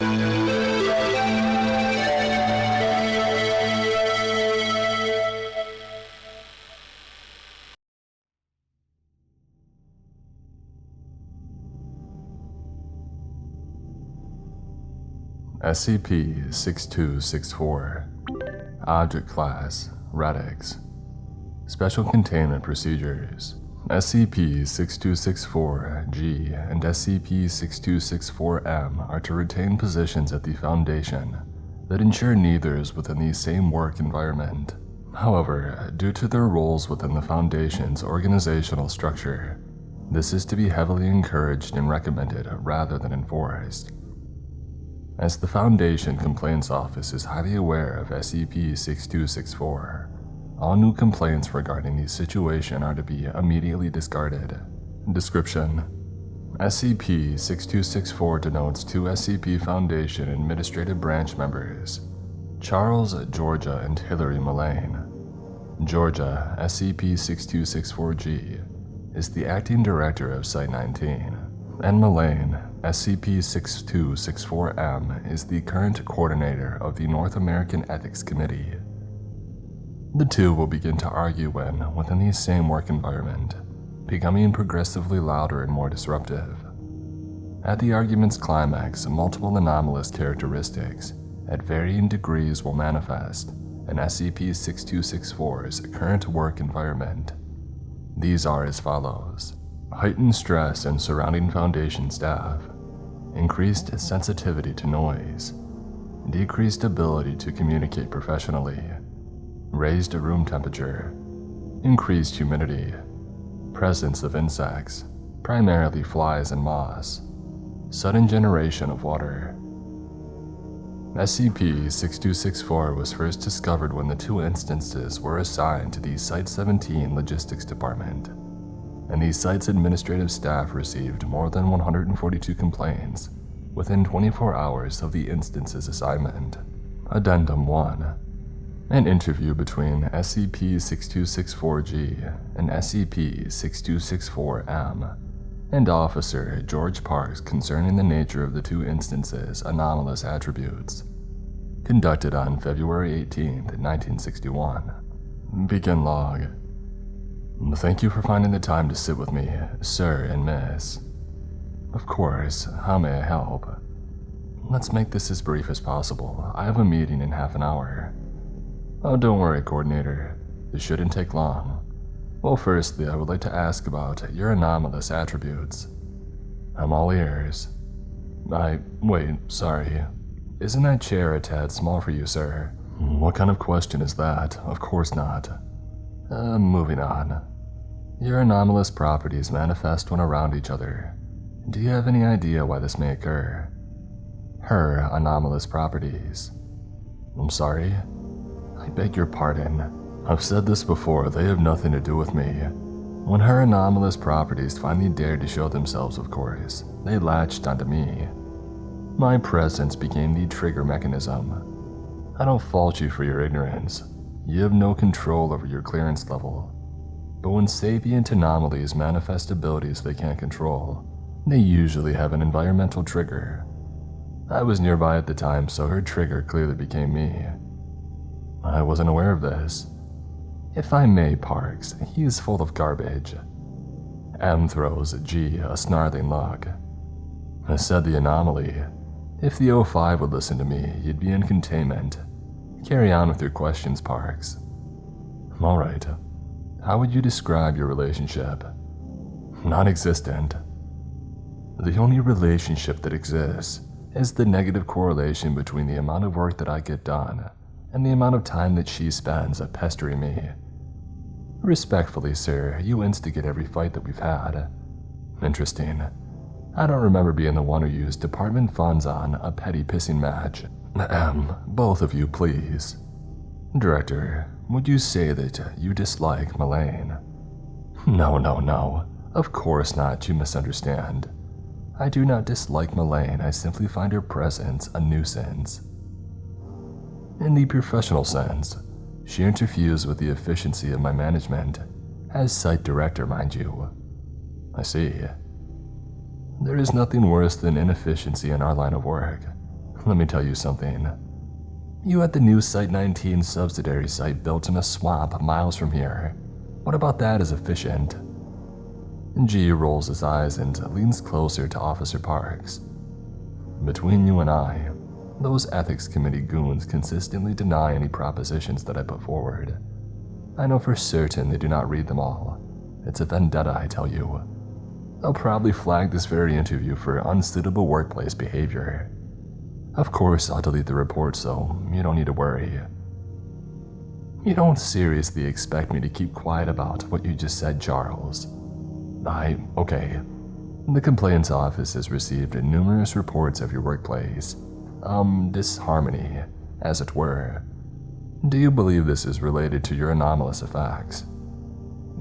SCP-6264 Object Class Radix Special Containment Procedures SCP-6264-G and SCP-6264-M are to retain positions at the Foundation that ensure neither is within the same work environment. However, due to their roles within the Foundation's organizational structure, this is to be heavily encouraged and recommended rather than enforced. As the Foundation Complaints Office is highly aware of SCP-6264, all new complaints regarding the situation are to be immediately discarded. Description: SCP-6264 denotes two SCP Foundation Administrative Branch members, Charles, Georgia and Hillary Mélaine. Georgia, SCP-6264-G, is the Acting Director of Site-19, and Mélaine, SCP-6264-M, is the current Coordinator of the North American Ethics Committee. The two will begin to argue when within the same work environment, becoming progressively louder and more disruptive. At the argument's climax, multiple anomalous characteristics at varying degrees will manifest in SCP-6264's current work environment. These are as follows: heightened stress in surrounding Foundation staff, increased sensitivity to noise, decreased ability to communicate professionally, raised room temperature, increased humidity, presence of insects, primarily flies and moths, sudden generation of water. SCP-6264 was first discovered when the two instances were assigned to the Site-17 Logistics Department, and the site's administrative staff received more than 142 complaints within 24 hours of the instance's assignment. Addendum 1. An interview between SCP-6264-G and SCP-6264-M and Officer George Parks concerning the nature of the two instances' anomalous attributes, conducted on February 18, 1961. Begin log. Thank you for finding the time to sit with me, sir and miss. Of course, how may I help? Let's make this as brief as possible. I have a meeting in half an hour. Oh, don't worry, Coordinator. This shouldn't take long. Well, firstly, I would like to ask about your anomalous attributes. I'm all ears. Wait, sorry. Isn't that chair a tad small for you, sir? What kind of question is that? Of course not. Moving on. Your anomalous properties manifest when around each other. Do you have any idea why this may occur? Her anomalous properties. I'm sorry. I beg your pardon. I've said this before, they have nothing to do with me. When her anomalous properties finally dared to show themselves, of course, they latched onto me. My presence became the trigger mechanism. I don't fault you for your ignorance. You have no control over your clearance level. But when sapient anomalies manifest abilities they can't control, they usually have an environmental trigger. I was nearby at the time, so her trigger clearly became me. I wasn't aware of this. If I may, Parks, he is full of garbage. M throws G a snarling look. I said the anomaly. If the O5 would listen to me, you'd be in containment. Carry on with your questions, Parks. Alright. How would you describe your relationship? Non-existent. The only relationship that exists is the negative correlation between the amount of work that I get done and the amount of time that she spends pestering me. Respectfully, sir, you instigate every fight that we've had. Interesting. I don't remember being the one who used department funds on a petty pissing match. Both of you, please. Director, would you say that you dislike Mélaine? No. Of course not, you misunderstand. I do not dislike Mélaine, I simply find her presence a nuisance. In the professional sense, she interferes with the efficiency of my management, as site director, mind you. I see. There is nothing worse than inefficiency in our line of work. Let me tell you something. You had the new Site-19 subsidiary site built in a swamp miles from here. What about that is efficient? G rolls his eyes and leans closer to Officer Parks. Between you and I, those ethics committee goons consistently deny any propositions that I put forward. I know for certain they do not read them all. It's a vendetta, I tell you. They'll probably flag this very interview for unsuitable workplace behavior. Of course, I'll delete the report, so you don't need to worry. You don't seriously expect me to keep quiet about what you just said, Charles. Okay. The complaints office has received numerous reports of your workplace. Disharmony, as it were. Do you believe this is related to your anomalous effects?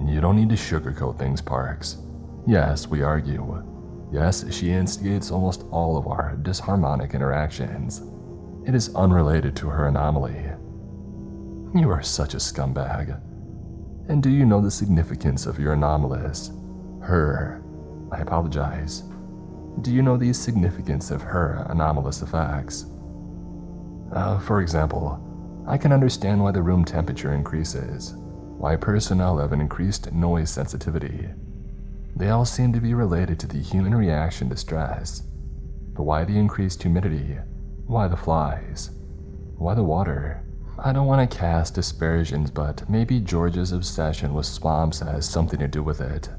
You don't need to sugarcoat things, Parks. Yes, we argue. Yes, she instigates almost all of our disharmonic interactions. It is unrelated to her anomaly. You are such a scumbag. And do you know the significance of your anomalous? I apologize. Do you know the significance of her anomalous effects? For example, I can understand why the room temperature increases, why personnel have an increased noise sensitivity. They all seem to be related to the human reaction to stress. But why the increased humidity? Why the flies? Why the water? I don't want to cast aspersions, but maybe Georgia's obsession with swamps has something to do with it.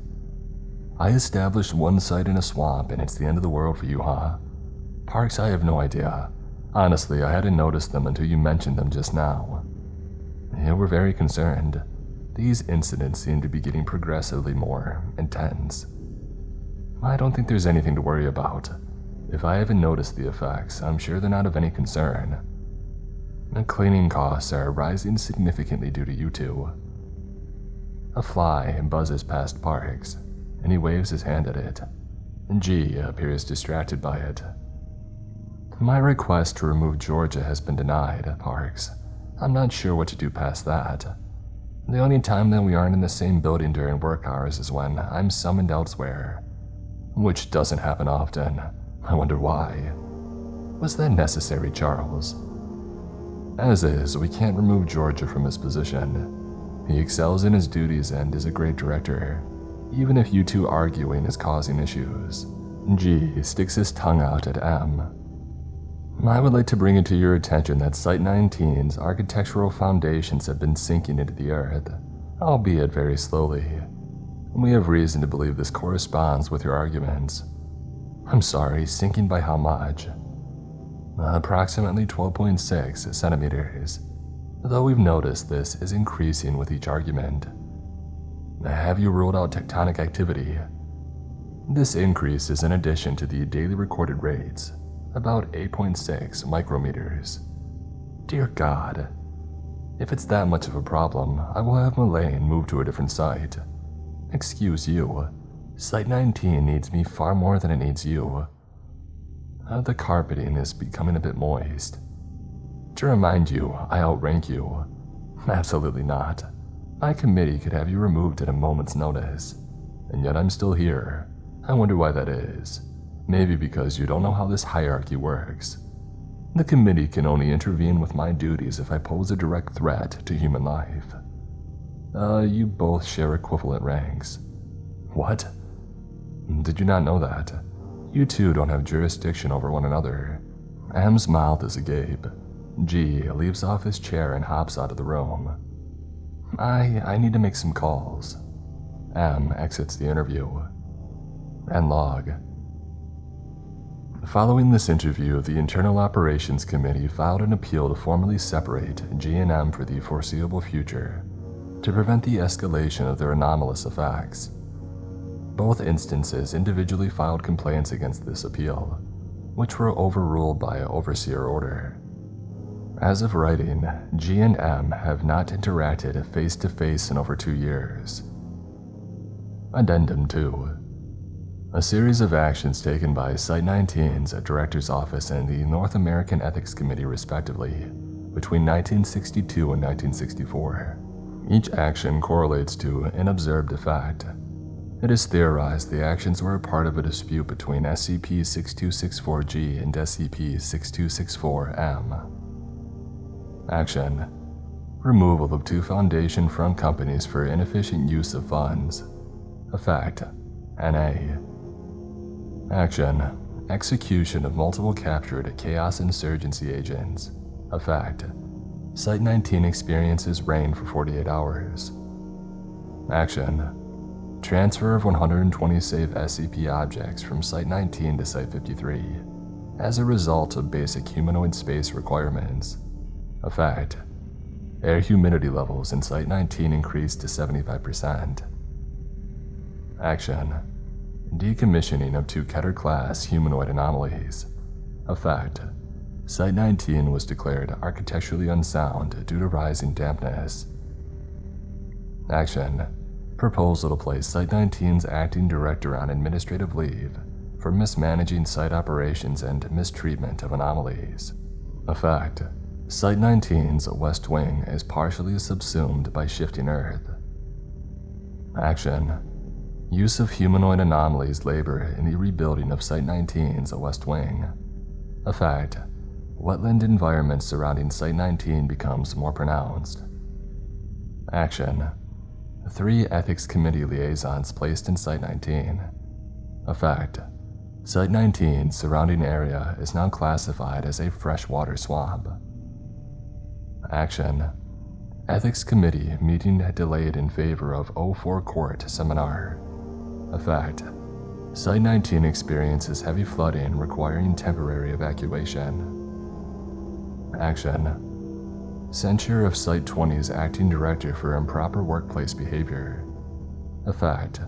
I established one site in a swamp and it's the end of the world for you, huh? Parks, I have no idea. Honestly, I hadn't noticed them until you mentioned them just now. Yeah, we're very concerned. These incidents seem to be getting progressively more intense. I don't think there's anything to worry about. If I haven't noticed the effects, I'm sure they're not of any concern. The cleaning costs are rising significantly due to you two. A fly buzzes past Parks, and he waves his hand at it. G appears distracted by it. My request to remove Georgia has been denied, Parks. I'm not sure what to do past that. The only time that we aren't in the same building during work hours is when I'm summoned elsewhere. Which doesn't happen often. I wonder why. Was that necessary, Charles? As is, we can't remove Georgia from his position. He excels in his duties and is a great director, even if you two arguing is causing issues. G sticks his tongue out at M. I would like to bring it to your attention that Site-19's architectural foundations have been sinking into the earth, albeit very slowly. We have reason to believe this corresponds with your arguments. I'm sorry, sinking by how much? Approximately 12.6 centimeters, though we've noticed this is increasing with each argument. Have you ruled out tectonic activity? This increase is in addition to the daily recorded rates, about 8.6 micrometers. Dear God. If it's that much of a problem, I will have Mélaine move to a different site. Excuse you. Site-19 needs me far more than it needs you. The carpeting is becoming a bit moist. To remind you, I outrank you. Absolutely not. My committee could have you removed at a moment's notice. And yet I'm still here. I wonder why that is. Maybe because you don't know how this hierarchy works. The committee can only intervene with my duties if I pose a direct threat to human life. You both share equivalent ranks. What? Did you not know that? You two don't have jurisdiction over one another. M's mouth is agape. G leaves off his chair and hops out of the room. I need to make some calls. M exits the interview. End log. Following this interview, the Internal Operations Committee filed an appeal to formally separate G and M for the foreseeable future, to prevent the escalation of their anomalous effects. Both instances individually filed complaints against this appeal, which were overruled by overseer order. As of writing, G and M have not interacted face-to-face in over 2 years. Addendum 2. A series of actions taken by Site-19's Director's Office and the North American Ethics Committee respectively, between 1962 and 1964. Each action correlates to an observed effect. It is theorized the actions were a part of a dispute between SCP-6264-G and SCP-6264-M. Action: removal of 2 Foundation front companies for inefficient use of funds. Effect: NA. Action: execution of multiple captured Chaos Insurgency agents. Effect: Site-19 experiences rain for 48 hours. Action: transfer of 120 safe SCP objects from Site-19 to Site-53 as a result of basic humanoid space requirements. Effect: air humidity levels in Site-19 increased to 75%. Action: decommissioning of 2 Keter-class humanoid anomalies. Effect: Site-19 was declared architecturally unsound due to rising dampness. Action: proposal to place Site-19's acting director on administrative leave for mismanaging site operations and mistreatment of anomalies. Effect: Site-19's west wing is partially subsumed by shifting Earth. Action: use of humanoid anomalies labor in the rebuilding of Site-19's west wing. Effect: wetland environment surrounding Site-19 becomes more pronounced. Action: 3 Ethics Committee liaisons placed in Site-19. Effect: Site-19's surrounding area is now classified as a freshwater swamp. Action: Ethics Committee meeting delayed in favor of 04 Court seminar. Effect: Site-19 experiences heavy flooding requiring temporary evacuation. Action: censure of Site-20's acting director for improper workplace behavior. Effect: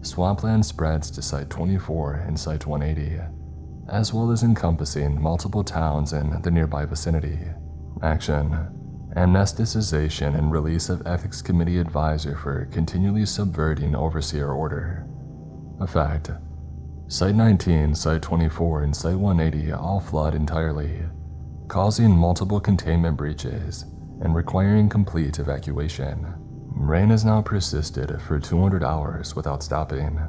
swampland spreads to Site-24 and Site-180, as well as encompassing multiple towns in the nearby vicinity. Action: amnesticization and release of Ethics Committee advisor for continually subverting overseer order. Effect: Site-19, Site-24, and Site-180 all flood entirely, causing multiple containment breaches and requiring complete evacuation. Rain has now persisted for 200 hours without stopping.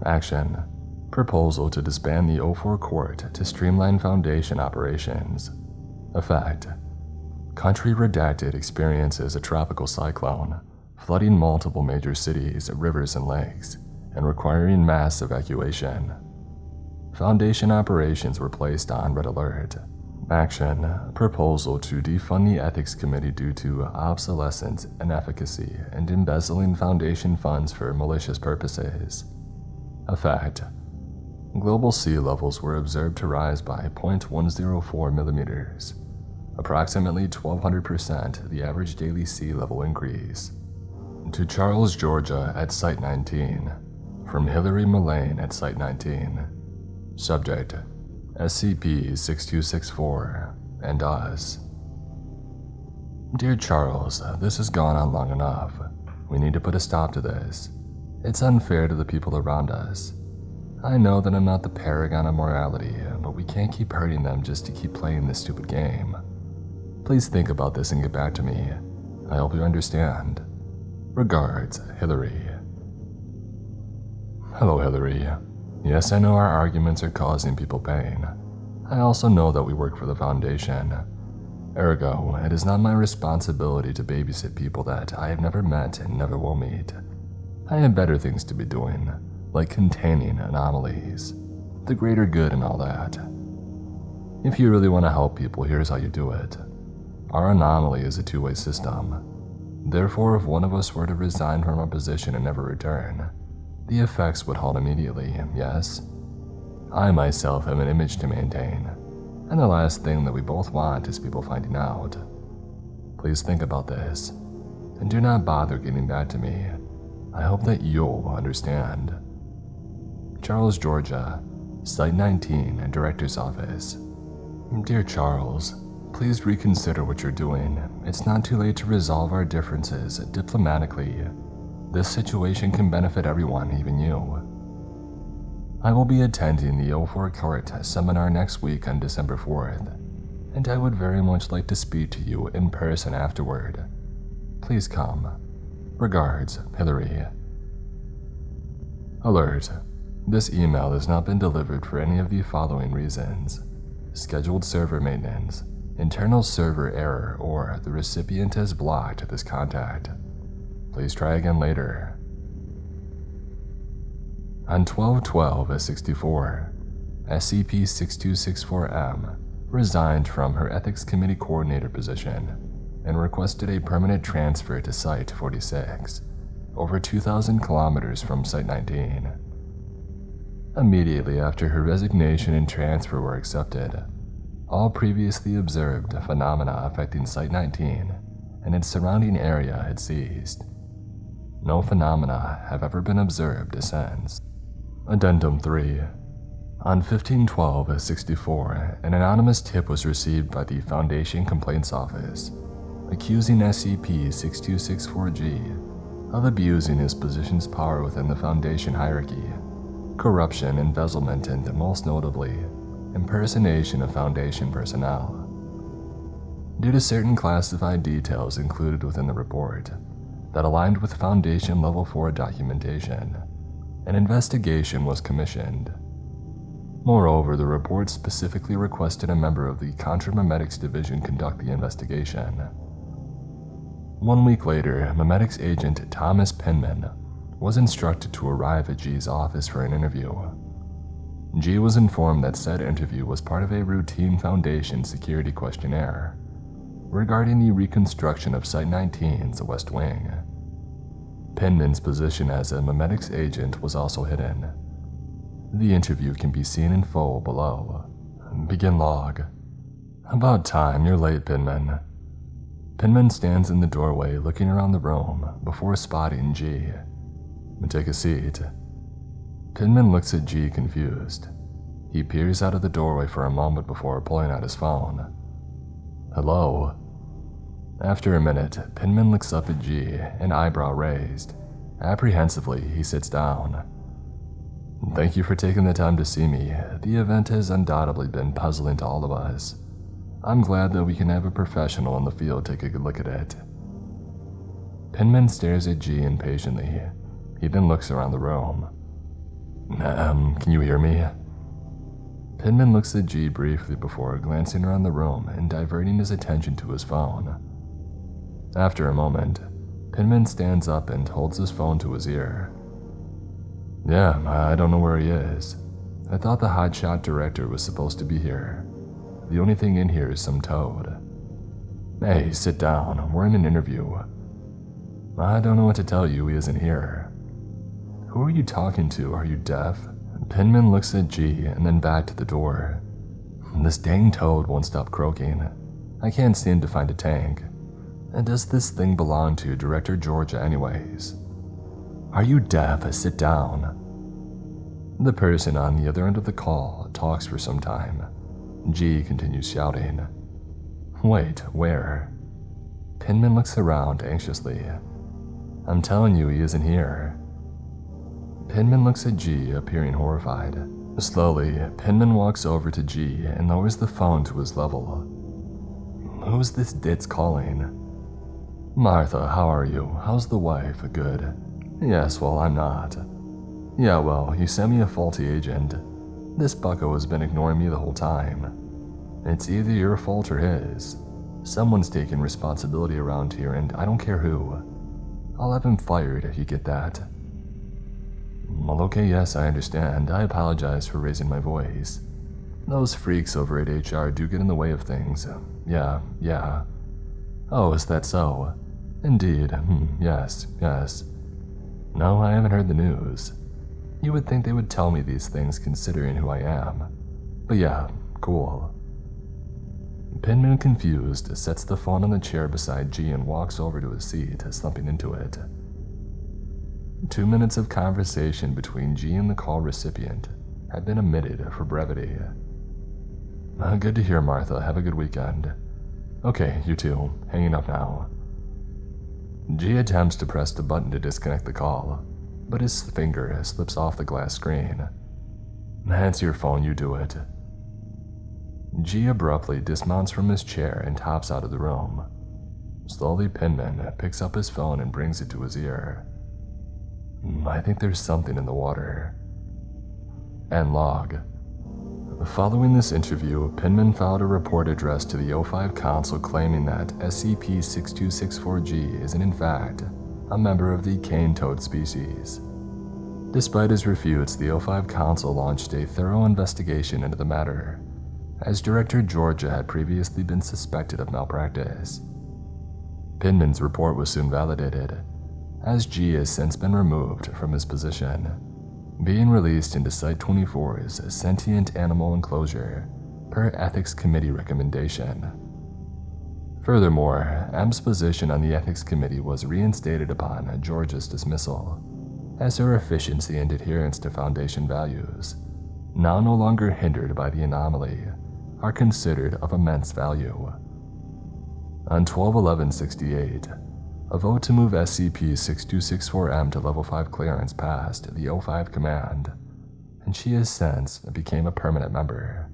Action: proposal to disband the 04 Court to streamline Foundation operations. Effect: country redacted experiences a tropical cyclone, flooding multiple major cities, rivers, and lakes, and requiring mass evacuation. Foundation operations were placed on red alert. Action: proposal to defund the Ethics Committee due to obsolescence, inefficacy, and embezzling Foundation funds for malicious purposes. Effect: global sea levels were observed to rise by 0.104 millimeters, approximately 1,200% the average daily sea level increase. To Charles, Georgia at Site-19, from Hillary Mélaine at Site-19. Subject: SCP-6264 and us. Dear Charles, this has gone on long enough. We need to put a stop to this. It's unfair to the people around us. I know that I'm not the paragon of morality, but we can't keep hurting them just to keep playing this stupid game. Please think about this and get back to me. I hope you understand. Regards, Hillary. Hello, Hillary. Yes, I know our arguments are causing people pain. I also know that we work for the Foundation. Ergo, it is not my responsibility to babysit people that I have never met and never will meet. I have better things to be doing, like containing anomalies, the greater good and all that. If you really want to help people, here's how you do it. Our anomaly is a two-way system. Therefore, if one of us were to resign from our position and never return, the effects would halt immediately, yes? I myself have an image to maintain, and the last thing that we both want is people finding out. Please think about this, and do not bother getting back to me. I hope that you'll understand. Charles, Georgia, Site-19, Director's Office. Dear Charles, please reconsider what you're doing. It's not too late to resolve our differences diplomatically. This situation can benefit everyone, even you. I will be attending the 04 Court seminar next week on December 4th, and I would very much like to speak to you in person afterward. Please come. Regards, Hillary. Alert. This email has not been delivered for any of the following reasons: scheduled server maintenance, internal server error, or the recipient has blocked this contact. Please try again later. On 12/12/64, SCP-6264-M resigned from her Ethics Committee Coordinator position and requested a permanent transfer to Site-46, over 2,000 kilometers from Site-19. Immediately after her resignation and transfer were accepted, all previously observed phenomena affecting Site-19 and its surrounding area had ceased. No phenomena have ever been observed since. Addendum 3. On 15/12/64, an anonymous tip was received by the Foundation Complaints Office, accusing SCP-6264-G of abusing his position's power within the Foundation hierarchy, corruption, embezzlement, and most notably, impersonation of Foundation personnel. Due to certain classified details included within the report that aligned with Foundation Level 4 documentation, an investigation was commissioned. Moreover, the report specifically requested a member of the Contra-Memetics Division conduct the investigation. 1 week later, Memetics agent Thomas Penman was instructed to arrive at G's office for an interview. G was informed that said interview was part of a routine Foundation security questionnaire regarding the reconstruction of Site-19's West Wing. Penman's position as a Memetics agent was also hidden. The interview can be seen in full below. Begin log. About time, you're late, Penman. Penman stands in the doorway looking around the room before spotting G. Take a seat. Penman looks at G confused. He peers out of the doorway for a moment before pulling out his phone. Hello? After a minute, Penman looks up at G, an eyebrow raised. Apprehensively, he sits down. Thank you for taking the time to see me. The event has undoubtedly been puzzling to all of us. I'm glad that we can have a professional in the field take a good look at it. Penman stares at G impatiently. He then looks around the room. Can you hear me? Penman looks at G briefly before glancing around the room and diverting his attention to his phone. After a moment, Penman stands up and holds his phone to his ear. Yeah, I don't know where he is. I thought the hotshot director was supposed to be here. The only thing in here is some toad. Hey, sit down. We're in an interview. I don't know what to tell you, he isn't here. Who are you talking to? Are you deaf? Penman looks at G and then back to the door. This dang toad won't stop croaking. I can't seem to find a tank. And does this thing belong to Director Georgia anyways? Are you deaf? Sit down. The person on the other end of the call talks for some time. G continues shouting. Wait, where? Penman looks around anxiously. I'm telling you he isn't here. Penman looks at G, appearing horrified. Slowly, Penman walks over to G and lowers the phone to his level. Who's this ditz calling? Martha, how are you? How's the wife? Good. Yes, well, I'm not. Yeah, well, you sent me a faulty agent. This bucko has been ignoring me the whole time. It's either your fault or his. Someone's taking responsibility around here, and I don't care who. I'll have him fired if you get that. Well, okay, yes, I understand. I apologize for raising my voice. Those freaks over at HR do get in the way of things. Yeah. Oh, is that so? Indeed. Yes. No, I haven't heard the news. You would think they would tell me these things considering who I am. But yeah, cool. Penman, confused, sets the phone on the chair beside G and walks over to his seat, slumping into it. 2 minutes of conversation between G and the call recipient had been omitted for brevity. Good to hear, Martha. Have a good weekend. Okay, you too. Hanging up now. G attempts to press the button to disconnect the call, but his finger slips off the glass screen. It's your phone, you do it. G abruptly dismounts from his chair and hops out of the room. Slowly, Penman picks up his phone and brings it to his ear. I think there's something in the water. End log. Following this interview, Penman filed a report addressed to the O5 Council claiming that SCP-6264G is in fact a member of the cane toad species. Despite his refutes, the O5 Council launched a thorough investigation into the matter, as Director Georgia had previously been suspected of malpractice. Penman's report was soon validated, as G has since been removed from his position, being released into Site-24's sentient animal enclosure per Ethics Committee recommendation. Furthermore, M's position on the Ethics Committee was reinstated upon Georgia's dismissal, as her efficiency and adherence to Foundation values, now no longer hindered by the anomaly, are considered of immense value. On 12/11/68, a vote to move SCP-6264-M to Level 5 clearance passed the O5 Command, and she has since became a permanent member.